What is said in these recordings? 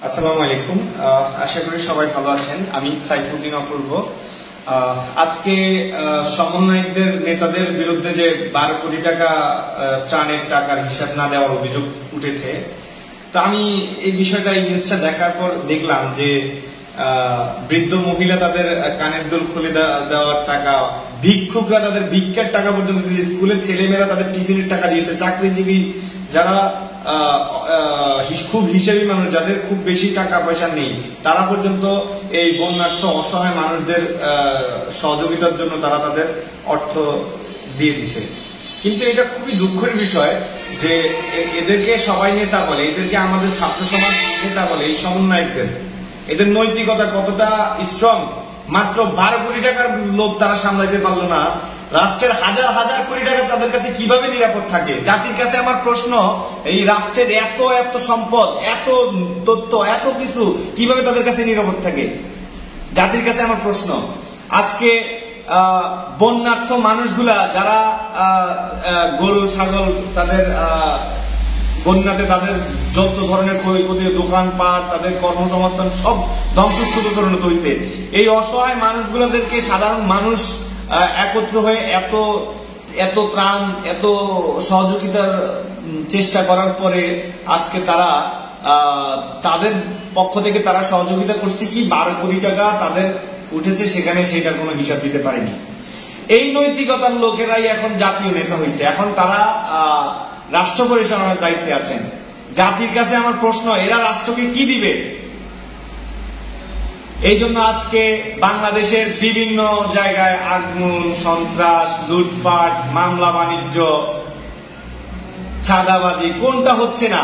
আসসালামু আলাইকুম। আশা করি সবাই ভালো আছেন। আমি সাইফুদ্দিন অপূর্ব। আজকে সমন্বয়কদের নেতাদের বিরুদ্ধে যে 12 কোটি টাকা ত্রাণের টাকার হিসাব না দেওয়ার অভিযোগ উঠেছে, তো আমি এই বিষয়টা এই নিউজটা দেখার পর দেখলাম যে বৃদ্ধ মহিলা তাদের কানের দুল খুলে দেওয়ার টাকা, ভিক্ষুকরা তাদের ভিক্ষার টাকা পর্যন্ত দিয়েছে, স্কুলের ছেলেমেয়েরা তাদের টিফিনের টাকা দিয়েছে, চাকরিজীবী যারা খুব হিসেবি মানুষ, যাদের খুব বেশি টাকা পয়সা নেই, তারা পর্যন্ত এই বন্যার্থ অসহায় মানুষদের সহযোগিতার জন্য তারা তাদের অর্থ দিয়ে দিছে। কিন্তু এটা খুবই দুঃখের বিষয় যে এদেরকে সবাই নেতা বলে, এদেরকে আমাদের ছাত্র সমাজ নেতা বলে, এই সমন্বয়কদের এদের নৈতিকতা কতটা স্ট্রং। মাত্র 12 কোটি টাকার লোভ তারা সামলাইতে পারলো না, রাষ্ট্রের হাজার হাজার কোটি টাকা তাদের কাছে কিভাবে নিরাপদ থাকে? জাতির কাছে আমার প্রশ্ন, এই রাষ্ট্রের এত এত সম্পদ, এত তথ্য, এত কিছু কিভাবে তাদের কাছে নিরাপদ থাকে? জাতির কাছে আমার প্রশ্ন। আজকে বন্যার্থ মানুষগুলা যারা গরু ছাগল তাদের বন্যাতে তাদের যত ধরনের ক্ষয়ক্ষতি, দোকানপাট, তাদের কর্মসংস্থান সব ধ্বংসস্তূপে পরিণত হয়েছে। এই অসহায় মানুষগুলোদেরকে সাধারণ মানুষ একত্র হয়ে এত ত্রাণ, এত সহযোগিতার চেষ্টা করার পরে আজকে তারা তাদের পক্ষ থেকে তারা সহযোগিতা করছে কি 12 কোটি টাকা তাদের উঠেছে, সেখানে সেটার কোনো হিসাব দিতে পারেনি। এই নৈতিকতার লোকেরাই এখন জাতীয় নেতা হয়েছে, এখন তারা রাষ্ট্র পরিচালনার দায়িত্বে আছেন। জাতির কাছে আমার প্রশ্ন, এরা রাষ্ট্রকে কি দিবে? এই জন্য আজকে বাংলাদেশের বিভিন্ন জায়গায় আগুন, সন্ত্রাস, লুটপাট, মামলা বাণিজ্য, চাঁদাবাজি, কোনটা হচ্ছে না?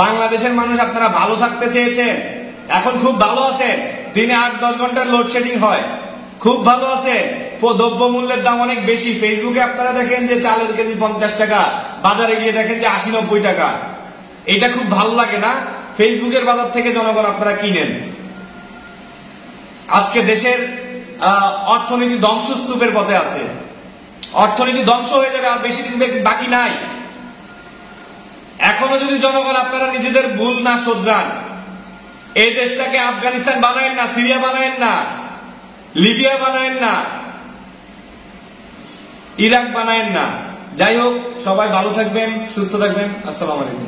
বাংলাদেশের মানুষ আপনারা ভালো থাকতে চেয়েছেন, এখন খুব ভালো আছেন। দিনে 8-10 ঘন্টার লোডশেডিং হয়, খুব ভালো আছে। দ্রব্য মূল্যের দাম অনেক বেশি। ফেসবুকে আপনারা দেখেন যে চালের কেজি 50 টাকা, বাজারে গিয়ে দেখেন যে 80-90 টাকা। এটা খুব ভালো লাগে না? ফেসবুকের বাজার থেকে জনগণ আপনারা কিনেন। আজকে দেশের অর্থনীতি ধ্বংসস্তূপের পথে আছে, অর্থনীতি ধ্বংস হয়ে যাবে, আর বেশি দিন বাকি নাই। এখনো যদি জনগণ আপনারা নিজেদের ভুল না শোধরান, এই দেশটাকে আফগানিস্তান বানায়েন না, সিরিয়া বানায়েন না, লিবিয়া বানায়েন না, ইরাক বানায়েন না। যাই হোক, সবাই ভালো থাকবেন, সুস্থ থাকবেন। আসসালামু আলাইকুম।